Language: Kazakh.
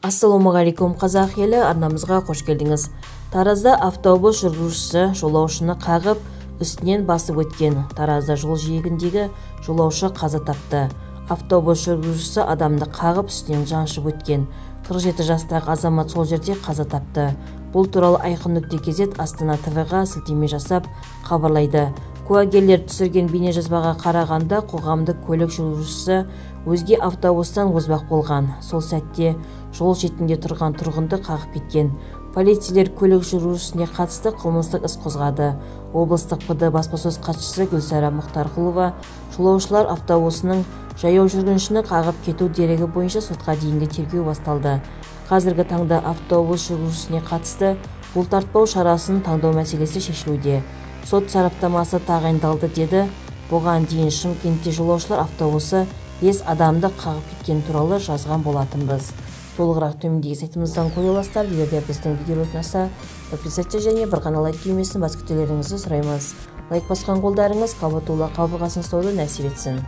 Ассалаумағалейкум қазақ елі, арнамызға қош келдіңіз. Таразда автобус жүргізушісі жолаушыны қағып, үстінен басып өткен. Таразда жол жиегіндегі жолаушы қаза тапты. Автобус жүргізушісі адамды қағып, үстінен жаншып өткен. 47 жастағы азамат сол жерде қаза тапты. Бұл туралы Айқын.кз Астана ТВ-ға сілтеме жасап хабарлайды. Куәгерлер түсірген бейнежазбаға қарағанда қоғамдық көлік жүргізушісі өзге автобустан озбақ болған. Сол сәтте жол шетінде тұрған тұрғынды қағып кеткен. Полицейлер көлік жүргізушісіне қатысты қылмыстық іс қозғады. Облыстық ПД баспасөз хатшысы Гүлсара Мұхтарқұлова жолаушылар автобусының жаяу жүргіншіні қағып кету дерегі бойынша сотқа дейінгі тергеу басталды. Қазіргі таңда автобус жүргізушісіне қатысты бұлтартпау шарасын таңдау мәселесі шешілуде. Сот сараптамасы тағайындалды деді. Бұған дейін Шымкентте жолаушылар автобусы 5 адамды қағып кеткен туралы жазған болатынбыз. Толығырақ төмендегі сайтымыздан көре аласыздар. Егер біздің видео ұнаса, подписаться және бір ғана лайк күймесін бас күтулеріңізді сұраймыз. Лайк басқан қолдарыңыз қабатулы қабырғасын ұстауды нәсіп етсін.